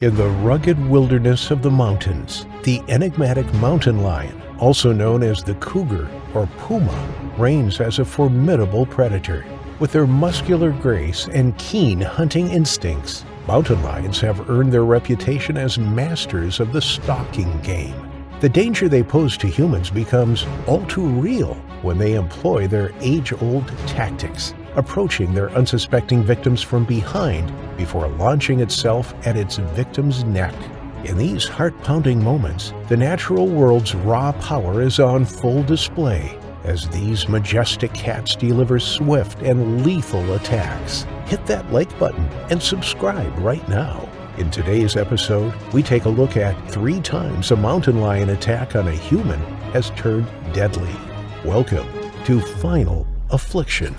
In the rugged wilderness of the mountains, the enigmatic mountain lion, also known as the cougar or puma, reigns as a formidable predator. With their muscular grace and keen hunting instincts, mountain lions have earned their reputation as masters of the stalking game. The danger they pose to humans becomes all too real when they employ their age-old tactics, approaching their unsuspecting victims from behind before launching itself at its victim's neck. In these heart-pounding moments, the natural world's raw power is on full display as these majestic cats deliver swift and lethal attacks. Hit that like button and subscribe right now. In today's episode, we take a look at 3 times a mountain lion attack on a human has turned deadly. Welcome to Final Affliction.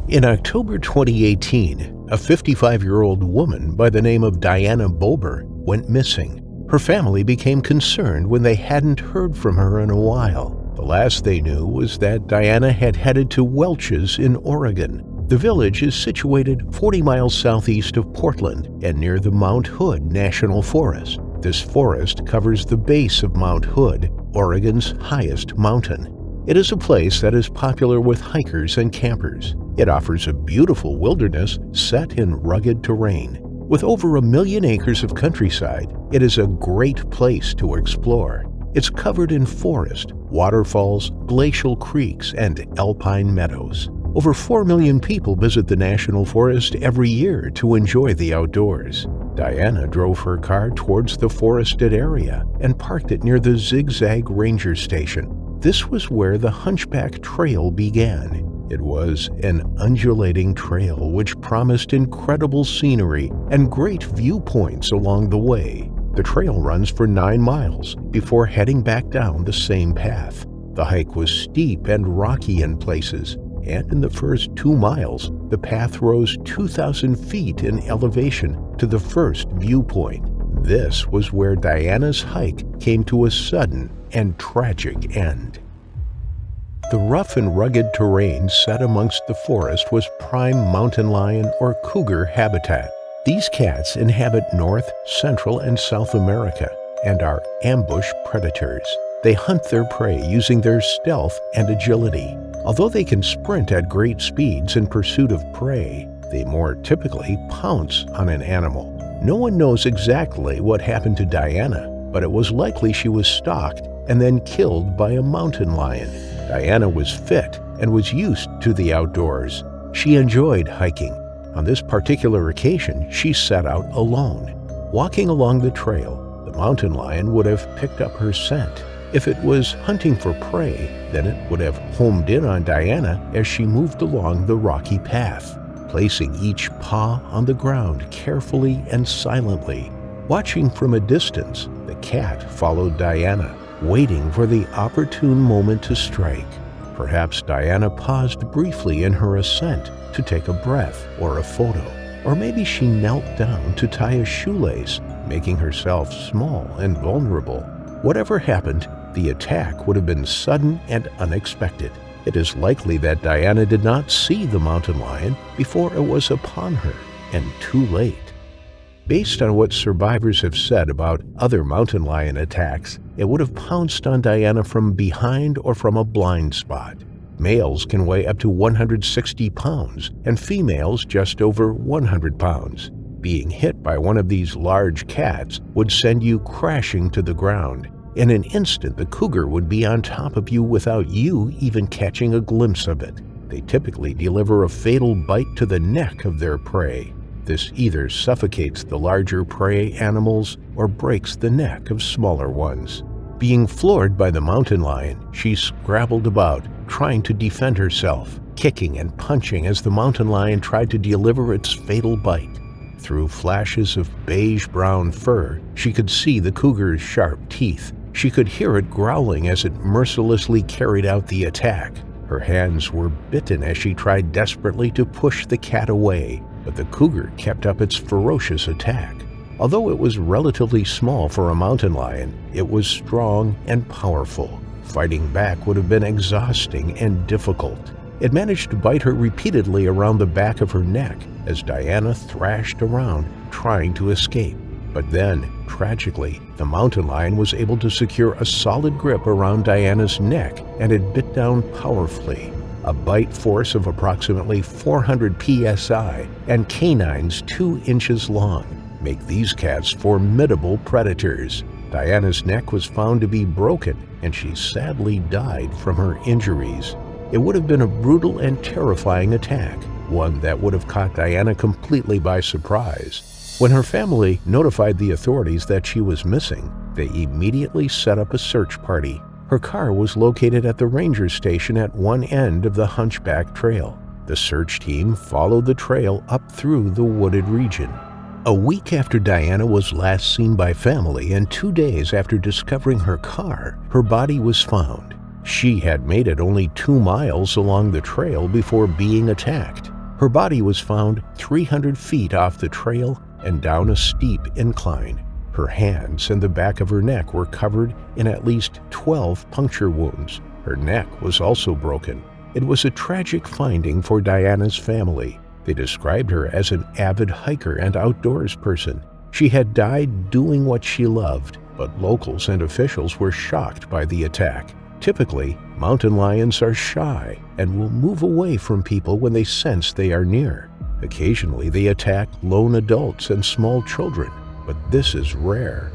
In October 2018, a 55-year-old woman by the name of Diana Bober went missing. Her family became concerned when they hadn't heard from her in a while. The last they knew was that Diana had headed to Welch's in Oregon. The village is situated 40 miles southeast of Portland and near the Mount Hood National Forest. This forest covers the base of Mount Hood, Oregon's highest mountain. It is a place that is popular with hikers and campers. It offers a beautiful wilderness set in rugged terrain. With over 1 million acres of countryside, it is a great place to explore. It's covered in forest, waterfalls, glacial creeks, and alpine meadows. Over 4 million people visit the national forest every year to enjoy the outdoors. Diana drove her car towards the forested area and parked it near the Zigzag Ranger Station. This was where the Hunchback Trail began. It was an undulating trail which promised incredible scenery and great viewpoints along the way. The trail runs for 9 miles before heading back down the same path. The hike was steep and rocky in places, and in the first 2 miles, the path rose 2,000 feet in elevation to the first viewpoint. This was where Diana's hike came to a sudden and tragic end. The rough and rugged terrain set amongst the forest was prime mountain lion or cougar habitat. These cats inhabit North, Central, and South America and are ambush predators. They hunt their prey using their stealth and agility. Although they can sprint at great speeds in pursuit of prey, they more typically pounce on an animal. No one knows exactly what happened to Diana, but it was likely she was stalked and then killed by a mountain lion. Diana was fit and was used to the outdoors. She enjoyed hiking. On this particular occasion, she set out alone. Walking along the trail, the mountain lion would have picked up her scent. If it was hunting for prey, then it would have homed in on Diana as she moved along the rocky path, placing each paw on the ground carefully and silently. Watching from a distance, the cat followed Diana, waiting for the opportune moment to strike. Perhaps Diana paused briefly in her ascent to take a breath or a photo, or maybe she knelt down to tie a shoelace, making herself small and vulnerable. Whatever happened, the attack would have been sudden and unexpected. It is likely that Diana did not see the mountain lion before it was upon her, and too late. Based on what survivors have said about other mountain lion attacks, it would have pounced on Diana from behind or from a blind spot. Males can weigh up to 160 pounds and females just over 100 pounds. Being hit by one of these large cats would send you crashing to the ground. In an instant, the cougar would be on top of you without you even catching a glimpse of it. They typically deliver a fatal bite to the neck of their prey. This either suffocates the larger prey animals or breaks the neck of smaller ones. Being floored by the mountain lion, she scrabbled about, trying to defend herself, kicking and punching as the mountain lion tried to deliver its fatal bite. Through flashes of beige-brown fur, she could see the cougar's sharp teeth. She could hear it growling as it mercilessly carried out the attack. Her hands were bitten as she tried desperately to push the cat away, but the cougar kept up its ferocious attack. Although it was relatively small for a mountain lion, it was strong and powerful. Fighting back would have been exhausting and difficult. It managed to bite her repeatedly around the back of her neck as Diana thrashed around, trying to escape. But then, tragically, the mountain lion was able to secure a solid grip around Diana's neck, and it bit down powerfully. A bite force of approximately 400 psi and canines 2 inches long make these cats formidable predators. Diana's neck was found to be broken, and she sadly died from her injuries. It would have been a brutal and terrifying attack, one that would have caught Diana completely by surprise. When her family notified the authorities that she was missing, they immediately set up a search party. Her car was located at the ranger station at one end of the Hunchback Trail. The search team followed the trail up through the wooded region. A week after Diana was last seen by family and 2 days after discovering her car, her body was found. She had made it only 2 miles along the trail before being attacked. Her body was found 300 feet off the trail and down a steep incline. Her hands and the back of her neck were covered in at least 12 puncture wounds. Her neck was also broken. It was a tragic finding for Diana's family. They described her as an avid hiker and outdoors person. She had died doing what she loved, but locals and officials were shocked by the attack. Typically, mountain lions are shy and will move away from people when they sense they are near. Occasionally, they attack lone adults and small children, but this is rare.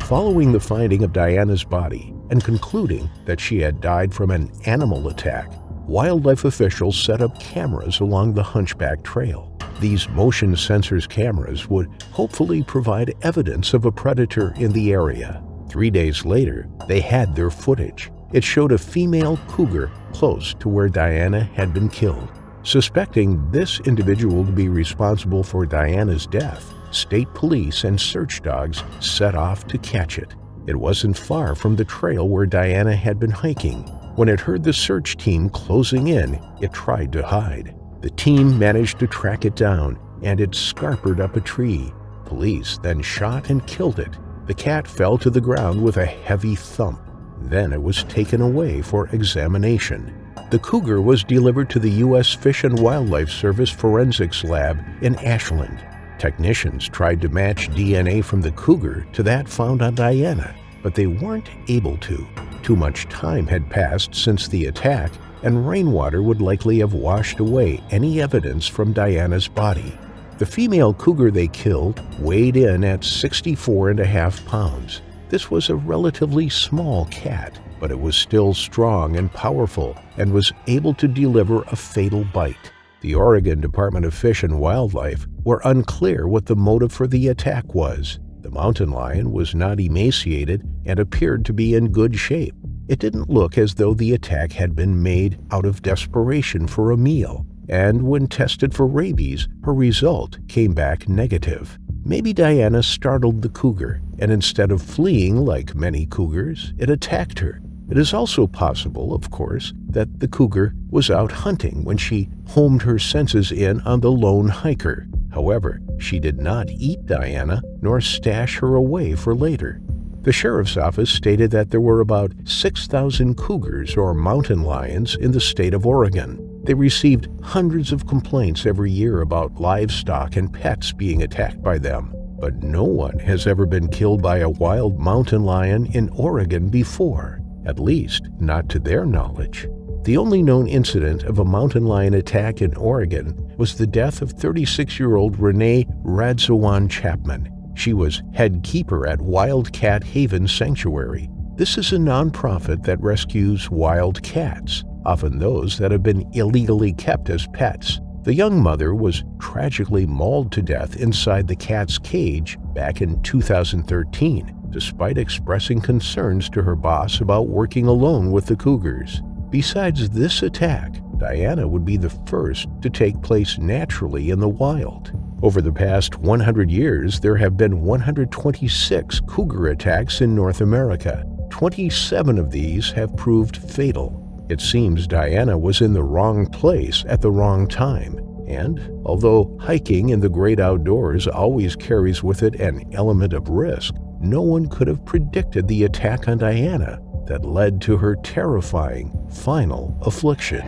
Following the finding of Diana's body and concluding that she had died from an animal attack, wildlife officials set up cameras along the Hunchback Trail. These motion sensors cameras would hopefully provide evidence of a predator in the area. 3 days later, they had their footage. It showed a female cougar close to where Diana had been killed. Suspecting this individual to be responsible for Diana's death, state police and search dogs set off to catch it. It wasn't far from the trail where Diana had been hiking. When it heard the search team closing in, it tried to hide. The team managed to track it down, and it scarpered up a tree. Police then shot and killed it. The cat fell to the ground with a heavy thump. Then it was taken away for examination. The cougar was delivered to the U.S. Fish and Wildlife Service Forensics Lab in Ashland. Technicians tried to match DNA from the cougar to that found on Diana, but they weren't able to. Too much time had passed since the attack, and rainwater would likely have washed away any evidence from Diana's body. The female cougar they killed weighed in at 64.5 pounds. This was a relatively small cat, but it was still strong and powerful and was able to deliver a fatal bite. The Oregon Department of Fish and Wildlife were unclear what the motive for the attack was. The mountain lion was not emaciated and appeared to be in good shape. It didn't look as though the attack had been made out of desperation for a meal, and when tested for rabies, her result came back negative. Maybe Diana startled the cougar, and instead of fleeing like many cougars, it attacked her. It is also possible, of course, that the cougar was out hunting when she homed her senses in on the lone hiker. However, she did not eat Diana nor stash her away for later. The sheriff's office stated that there were about 6,000 cougars or mountain lions in the state of Oregon. They received hundreds of complaints every year about livestock and pets being attacked by them, but no one has ever been killed by a wild mountain lion in Oregon before, at least not to their knowledge. The only known incident of a mountain lion attack in Oregon was the death of 36-year-old Renee Radzawan Chapman. She was head keeper at Wildcat Haven Sanctuary. This is a nonprofit that rescues wild cats, often those that have been illegally kept as pets. The young mother was tragically mauled to death inside the cat's cage back in 2013, despite expressing concerns to her boss about working alone with the cougars. Besides this attack, Diana would be the first to take place naturally in the wild. Over the past 100 years, there have been 126 cougar attacks in North America. 27 of these have proved fatal. It seems Diana was in the wrong place at the wrong time. And although hiking in the great outdoors always carries with it an element of risk, no one could have predicted the attack on Diana that led to her terrifying final affliction.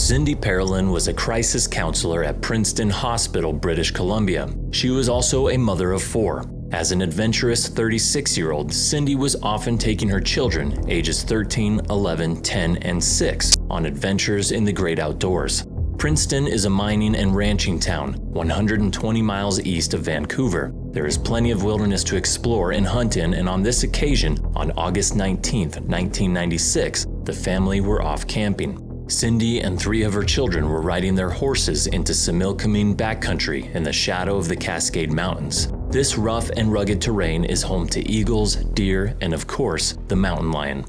Cindy Parolin was a crisis counselor at Princeton Hospital, British Columbia. She was also a mother of 4. As an adventurous 36-year-old, Cindy was often taking her children, ages 13, 11, 10, and 6, on adventures in the great outdoors. Princeton is a mining and ranching town, 120 miles east of Vancouver. There is plenty of wilderness to explore and hunt in, and on this occasion, on August 19, 1996, the family were off camping. Cindy and 3 of her children were riding their horses into Similkameen backcountry in the shadow of the Cascade Mountains. This rough and rugged terrain is home to eagles, deer, and of course, the mountain lion.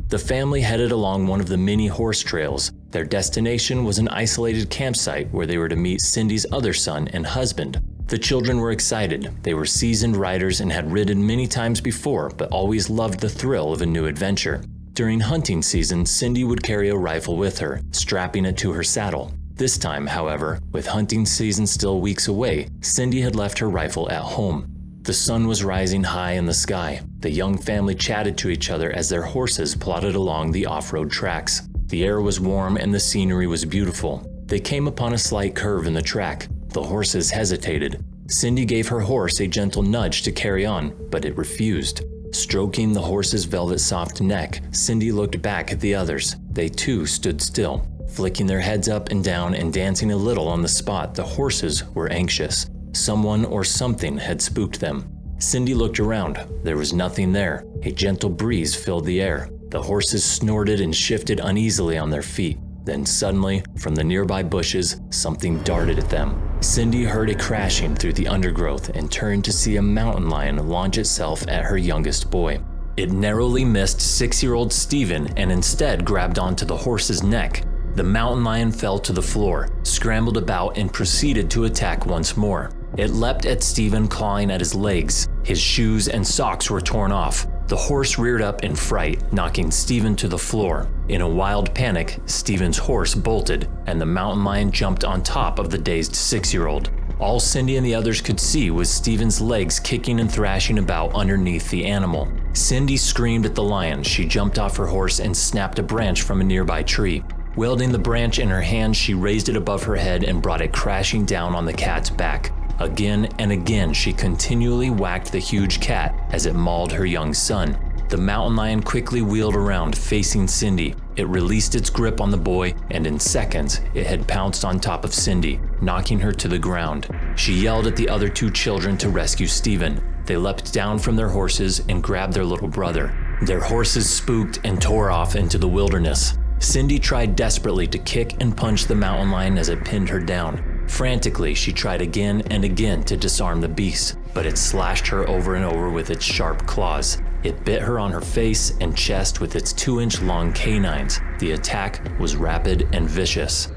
The family headed along one of the many horse trails. Their destination was an isolated campsite where they were to meet Cindy's other son and husband. The children were excited. They were seasoned riders and had ridden many times before, but always loved the thrill of a new adventure. During hunting season, Cindy would carry a rifle with her, strapping it to her saddle. This time, however, with hunting season still weeks away, Cindy had left her rifle at home. The sun was rising high in the sky. The young family chatted to each other as their horses plodded along the off-road tracks. The air was warm and the scenery was beautiful. They came upon a slight curve in the track. The horses hesitated. Cindy gave her horse a gentle nudge to carry on, but it refused. Stroking the horse's velvet-soft neck, Cindy looked back at the others. They too stood still. Flicking their heads up and down and dancing a little on the spot, the horses were anxious. Someone or something had spooked them. Cindy looked around. There was nothing there. A gentle breeze filled the air. The horses snorted and shifted uneasily on their feet. Then suddenly, from the nearby bushes, something darted at them. Cindy heard a crashing through the undergrowth and turned to see a mountain lion launch itself at her youngest boy. It narrowly missed 6-year-old Stephen and instead grabbed onto the horse's neck. The mountain lion fell to the floor, scrambled about, and proceeded to attack once more. It leapt at Stephen, clawing at his legs. His shoes and socks were torn off. The horse reared up in fright, knocking Stephen to the floor. In a wild panic, Stephen's horse bolted, and the mountain lion jumped on top of the dazed 6-year-old. All Cindy and the others could see was Stephen's legs kicking and thrashing about underneath the animal. Cindy screamed at the lion. She jumped off her horse and snapped a branch from a nearby tree. Wielding the branch in her hand, she raised it above her head and brought it crashing down on the cat's back. Again and again, she continually whacked the huge cat as it mauled her young son. The mountain lion quickly wheeled around, facing Cindy. It released its grip on the boy, and in seconds, it had pounced on top of Cindy, knocking her to the ground. She yelled at the other 2 children to rescue Stephen. They leapt down from their horses and grabbed their little brother. Their horses spooked and tore off into the wilderness. Cindy tried desperately to kick and punch the mountain lion as it pinned her down. Frantically, she tried again and again to disarm the beast, but it slashed her over and over with its sharp claws. It bit her on her face and chest with its 2-inch-long canines. The attack was rapid and vicious.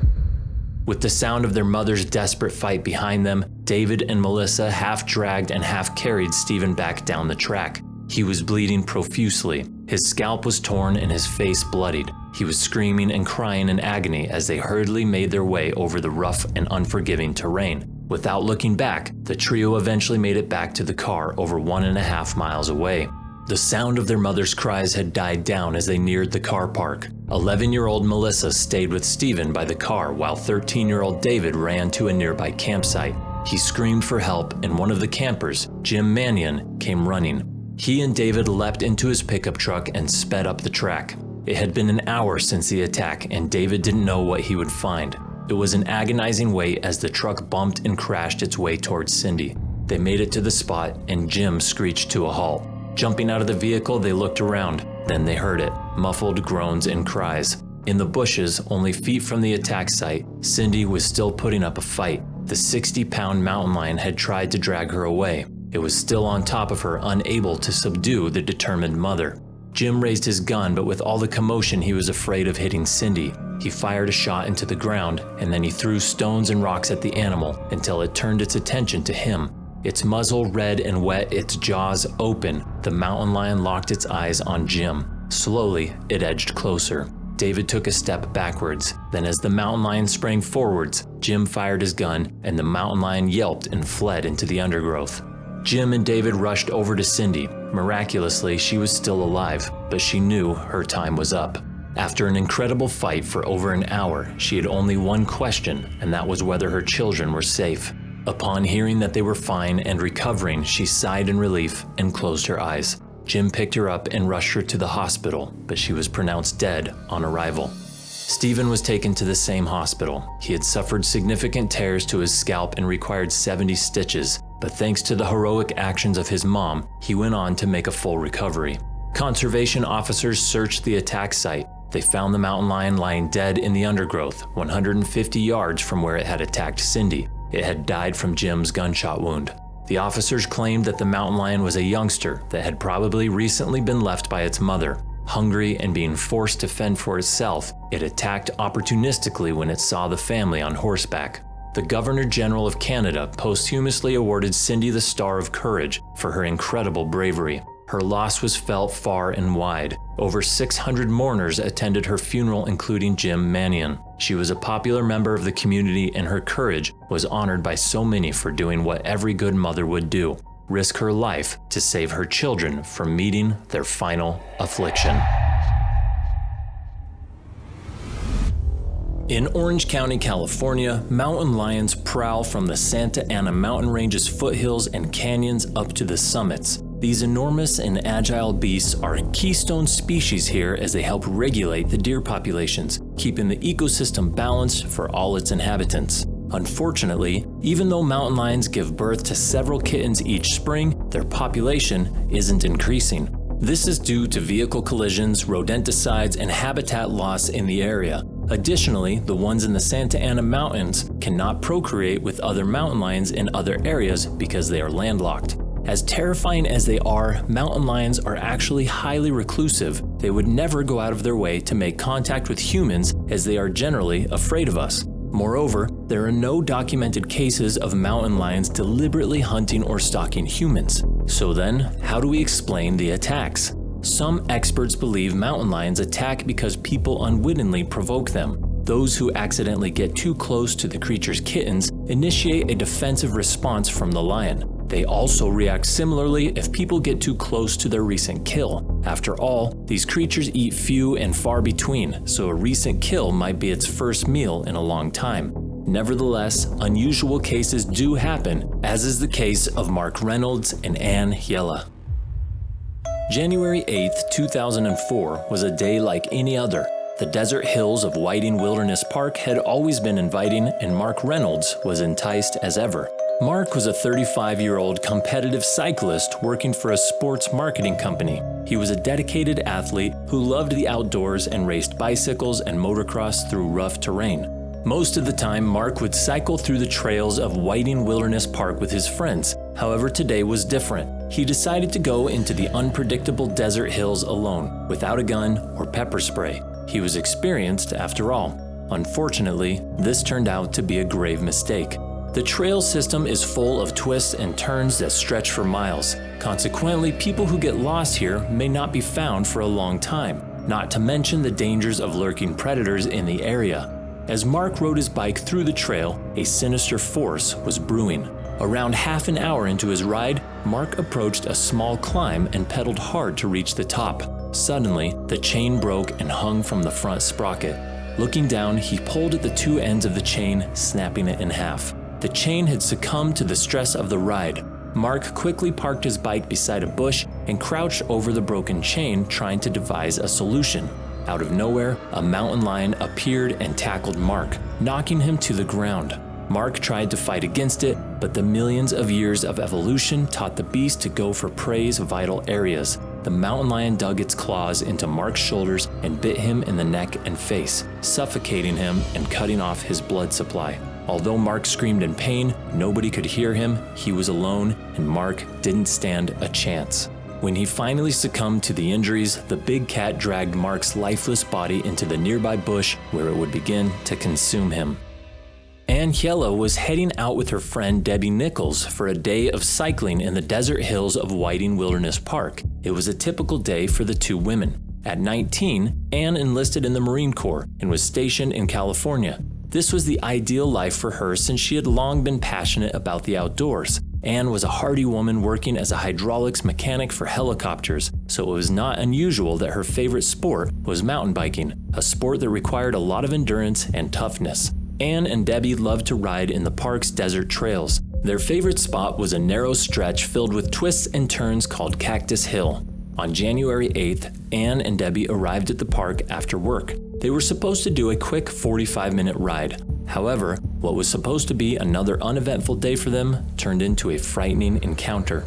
With the sound of their mother's desperate fight behind them, David and Melissa half dragged and half carried Stephen back down the track. He was bleeding profusely. His scalp was torn and his face bloodied. He was screaming and crying in agony as they hurriedly made their way over the rough and unforgiving terrain. Without looking back, the trio eventually made it back to the car over 1.5 miles away. The sound of their mother's cries had died down as they neared the car park. 11-year-old Melissa stayed with Stephen by the car while 13-year-old David ran to a nearby campsite. He screamed for help, and one of the campers, Jim Mannion, came running. He and David leapt into his pickup truck and sped up the track. It had been an hour since the attack, and David didn't know what he would find. It was an agonizing wait as the truck bumped and crashed its way towards Cindy. They made it to the spot, and Jim screeched to a halt. Jumping out of the vehicle, they looked around. Then they heard it, muffled groans and cries. In the bushes, only feet from the attack site, Cindy was still putting up a fight. The 60-pound mountain lion had tried to drag her away. It was still on top of her, unable to subdue the determined mother. Jim raised his gun, but with all the commotion, he was afraid of hitting Cindy. He fired a shot into the ground, and then he threw stones and rocks at the animal until it turned its attention to him. Its muzzle red and wet, its jaws open, the mountain lion locked its eyes on Jim. Slowly, it edged closer. David took a step backwards. Then as the mountain lion sprang forwards, Jim fired his gun, and the mountain lion yelped and fled into the undergrowth. Jim and David rushed over to Cindy. Miraculously, she was still alive, but she knew her time was up. After an incredible fight for over an hour, she had only one question, and that was whether her children were safe. Upon hearing that they were fine and recovering, she sighed in relief and closed her eyes. Jim picked her up and rushed her to the hospital, but she was pronounced dead on arrival. Stephen was taken to the same hospital. He had suffered significant tears to his scalp and required 70 stitches, but thanks to the heroic actions of his mom, he went on to make a full recovery. Conservation officers searched the attack site. They found the mountain lion lying dead in the undergrowth, 150 yards from where it had attacked Cindy. It had died from Jim's gunshot wound. The officers claimed that the mountain lion was a youngster that had probably recently been left by its mother. Hungry and being forced to fend for itself, it attacked opportunistically when it saw the family on horseback. The Governor General of Canada posthumously awarded Cindy the Star of Courage for her incredible bravery. Her loss was felt far and wide. Over 600 mourners attended her funeral, including Jim Manion. She was a popular member of the community, and her courage was honored by so many for doing what every good mother would do: risk her life to save her children from meeting their final affliction. In Orange County, California, mountain lions prowl from the Santa Ana mountain range's foothills and canyons up to the summits. These enormous and agile beasts are a keystone species here as they help regulate the deer populations, keeping the ecosystem balanced for all its inhabitants. Unfortunately, even though mountain lions give birth to several kittens each spring, their population isn't increasing. This is due to vehicle collisions, rodenticides, and habitat loss in the area. Additionally, the ones in the Santa Ana Mountains cannot procreate with other mountain lions in other areas because they are landlocked. As terrifying as they are, mountain lions are actually highly reclusive. They would never go out of their way to make contact with humans, as they are generally afraid of us. Moreover, there are no documented cases of mountain lions deliberately hunting or stalking humans. So then, how do we explain the attacks? Some experts believe mountain lions attack because people unwittingly provoke them. Those who accidentally get too close to the creature's kittens initiate a defensive response from the lion. They also react similarly if people get too close to their recent kill. After all, these creatures eat few and far between, so a recent kill might be its first meal in a long time. Nevertheless, unusual cases do happen, as is the case of Mark Reynolds and Ann Yella. January 8, 2004 was a day like any other. The desert hills of Whiting Wilderness Park had always been inviting, and Mark Reynolds was enticed as ever. Mark was a 35-year-old competitive cyclist working for a sports marketing company. He was a dedicated athlete who loved the outdoors and raced bicycles and motocross through rough terrain. Most of the time, Mark would cycle through the trails of Whiting Wilderness Park with his friends. However, today was different. He decided to go into the unpredictable desert hills alone, without a gun or pepper spray. He was experienced after all. Unfortunately, this turned out to be a grave mistake. The trail system is full of twists and turns that stretch for miles. Consequently, people who get lost here may not be found for a long time, not to mention the dangers of lurking predators in the area. As Mark rode his bike through the trail, a sinister force was brewing. Around half an hour into his ride, Mark approached a small climb and pedaled hard to reach the top. Suddenly, the chain broke and hung from the front sprocket. Looking down, he pulled at the two ends of the chain, snapping it in half. The chain had succumbed to the stress of the ride. Mark quickly parked his bike beside a bush and crouched over the broken chain, trying to devise a solution. Out of nowhere, a mountain lion appeared and tackled Mark, knocking him to the ground. Mark tried to fight against it, but the millions of years of evolution taught the beast to go for prey's vital areas. The mountain lion dug its claws into Mark's shoulders and bit him in the neck and face, suffocating him and cutting off his blood supply. Although Mark screamed in pain, nobody could hear him, he was alone, and Mark didn't stand a chance. When he finally succumbed to the injuries, the big cat dragged Mark's lifeless body into the nearby bush where it would begin to consume him. Ann Yella was heading out with her friend Debbie Nichols for a day of cycling in the desert hills of Whiting Wilderness Park. It was a typical day for the two women. At 19, Ann enlisted in the Marine Corps and was stationed in California. This was the ideal life for her since she had long been passionate about the outdoors. Anne was a hardy woman working as a hydraulics mechanic for helicopters, so it was not unusual that her favorite sport was mountain biking, a sport that required a lot of endurance and toughness. Anne and Debbie loved to ride in the park's desert trails. Their favorite spot was a narrow stretch filled with twists and turns called Cactus Hill. On January 8th, Anne and Debbie arrived at the park after work. They were supposed to do a quick 45-minute ride. However, what was supposed to be another uneventful day for them turned into a frightening encounter.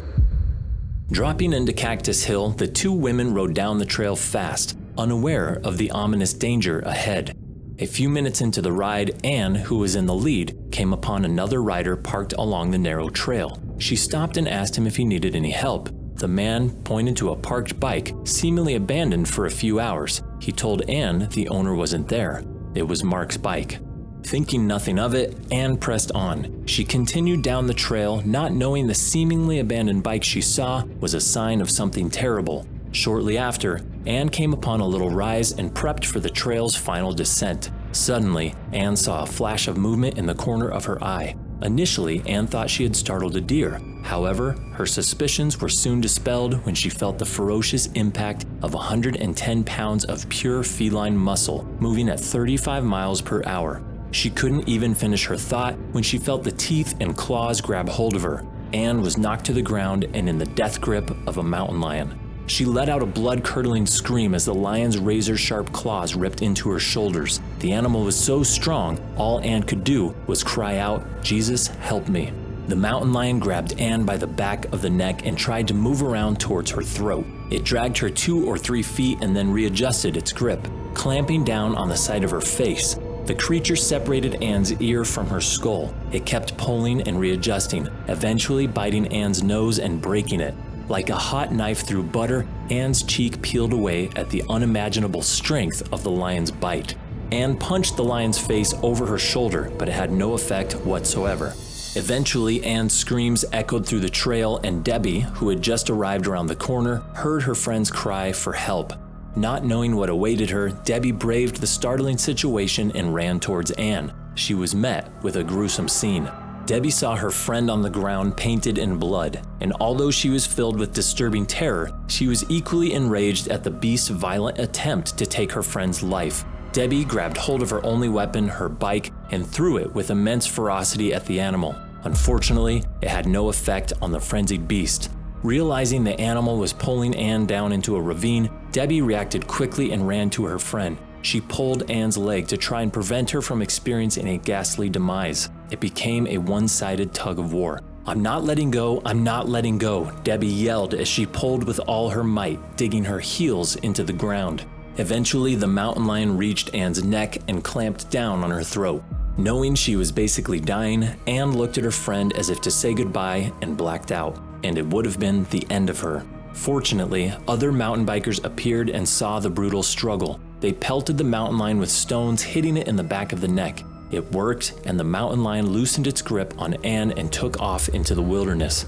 Dropping into Cactus Hill, the two women rode down the trail fast, unaware of the ominous danger ahead. A few minutes into the ride, Anne, who was in the lead, came upon another rider parked along the narrow trail. She stopped and asked him if he needed any help. The man pointed to a parked bike, seemingly abandoned for a few hours. He told Anne the owner wasn't there. It was Mark's bike. Thinking nothing of it, Anne pressed on. She continued down the trail, not knowing the seemingly abandoned bike she saw was a sign of something terrible. Shortly after, Anne came upon a little rise and prepped for the trail's final descent. Suddenly, Anne saw a flash of movement in the corner of her eye. Initially, Anne thought she had startled a deer. However, her suspicions were soon dispelled when she felt the ferocious impact of 110 pounds of pure feline muscle moving at 35 miles per hour. She couldn't even finish her thought when she felt the teeth and claws grab hold of her. Anne was knocked to the ground and in the death grip of a mountain lion. She let out a blood-curdling scream as the lion's razor-sharp claws ripped into her shoulders. The animal was so strong, all Anne could do was cry out, "Jesus, help me." The mountain lion grabbed Anne by the back of the neck and tried to move around towards her throat. It dragged her 2 or 3 feet and then readjusted its grip, clamping down on the side of her face. The creature separated Anne's ear from her skull. It kept pulling and readjusting, eventually biting Anne's nose and breaking it. Like a hot knife through butter, Anne's cheek peeled away at the unimaginable strength of the lion's bite. Anne punched the lion's face over her shoulder, but it had no effect whatsoever. Eventually, Anne's screams echoed through the trail, and Debbie, who had just arrived around the corner, heard her friend's cry for help. Not knowing what awaited her, Debbie braved the startling situation and ran towards Anne. She was met with a gruesome scene. Debbie saw her friend on the ground painted in blood, and although she was filled with disturbing terror, she was equally enraged at the beast's violent attempt to take her friend's life. Debbie grabbed hold of her only weapon, her bike, and threw it with immense ferocity at the animal. Unfortunately, it had no effect on the frenzied beast. Realizing the animal was pulling Anne down into a ravine, Debbie reacted quickly and ran to her friend. She pulled Anne's leg to try and prevent her from experiencing a ghastly demise. It became a one-sided tug of war. "I'm not letting go, I'm not letting go," Debbie yelled as she pulled with all her might, digging her heels into the ground. Eventually, the mountain lion reached Anne's neck and clamped down on her throat. Knowing she was basically dying, Anne looked at her friend as if to say goodbye and blacked out, and it would have been the end of her. Fortunately, other mountain bikers appeared and saw the brutal struggle. They pelted the mountain lion with stones, hitting it in the back of the neck. It worked, and the mountain lion loosened its grip on Anne and took off into the wilderness.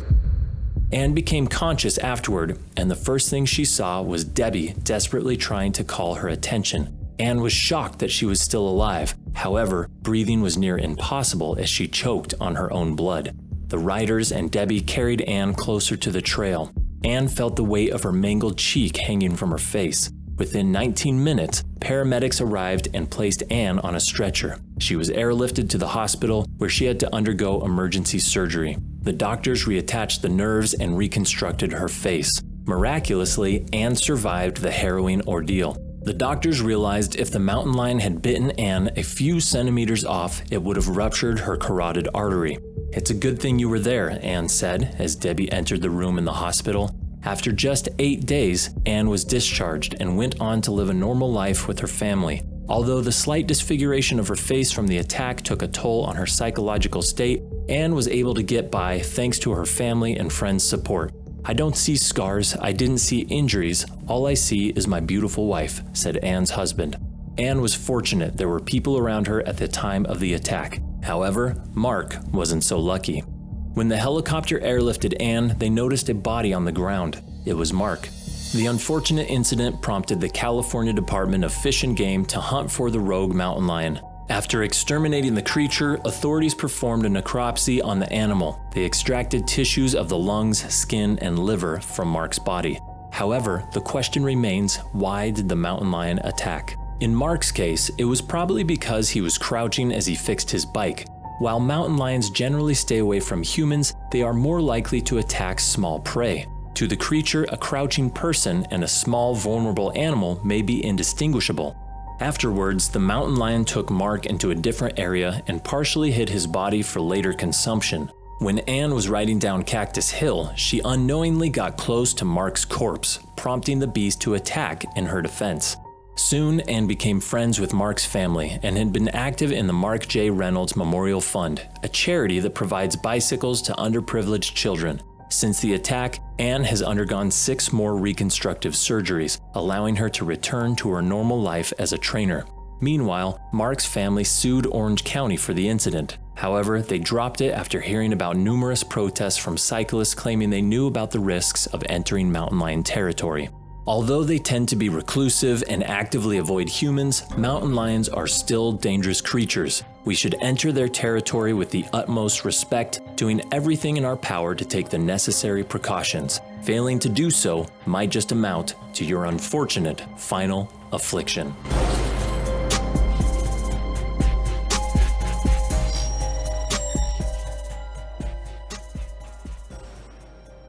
Anne became conscious afterward, and the first thing she saw was Debbie desperately trying to call her attention. Anne was shocked that she was still alive. However, breathing was near impossible as she choked on her own blood. The riders and Debbie carried Anne closer to the trail. Anne felt the weight of her mangled cheek hanging from her face. Within 19 minutes, paramedics arrived and placed Anne on a stretcher. She was airlifted to the hospital where she had to undergo emergency surgery. The doctors reattached the nerves and reconstructed her face. Miraculously, Anne survived the harrowing ordeal. The doctors realized if the mountain lion had bitten Anne a few centimeters off, it would have ruptured her carotid artery. "It's a good thing you were there," Anne said as Debbie entered the room in the hospital. After just 8 days, Anne was discharged and went on to live a normal life with her family. Although the slight disfiguration of her face from the attack took a toll on her psychological state, Anne was able to get by thanks to her family and friends' support. "I don't see scars, I didn't see injuries, all I see is my beautiful wife," said Anne's husband. Anne was fortunate there were people around her at the time of the attack. However, Mark wasn't so lucky. When the helicopter airlifted Anne, they noticed a body on the ground. It was Mark. The unfortunate incident prompted the California Department of Fish and Game to hunt for the rogue mountain lion. After exterminating the creature, authorities performed a necropsy on the animal. They extracted tissues of the lungs, skin, and liver from Mark's body. However, the question remains, why did the mountain lion attack? In Mark's case, it was probably because he was crouching as he fixed his bike. While mountain lions generally stay away from humans, they are more likely to attack small prey. To the creature, a crouching person and a small, vulnerable animal may be indistinguishable. Afterwards, the mountain lion took Mark into a different area and partially hid his body for later consumption. When Anne was riding down Cactus Hill, she unknowingly got close to Mark's corpse, prompting the beast to attack in her defense. Soon, Anne became friends with Mark's family and had been active in the Mark J. Reynolds Memorial Fund, a charity that provides bicycles to underprivileged children. Since the attack, Anne has undergone 6 more reconstructive surgeries, allowing her to return to her normal life as a trainer. Meanwhile, Mark's family sued Orange County for the incident. However, they dropped it after hearing about numerous protests from cyclists claiming they knew about the risks of entering mountain lion territory. Although they tend to be reclusive and actively avoid humans, mountain lions are still dangerous creatures. We should enter their territory with the utmost respect, doing everything in our power to take the necessary precautions. Failing to do so might just amount to your unfortunate final affliction.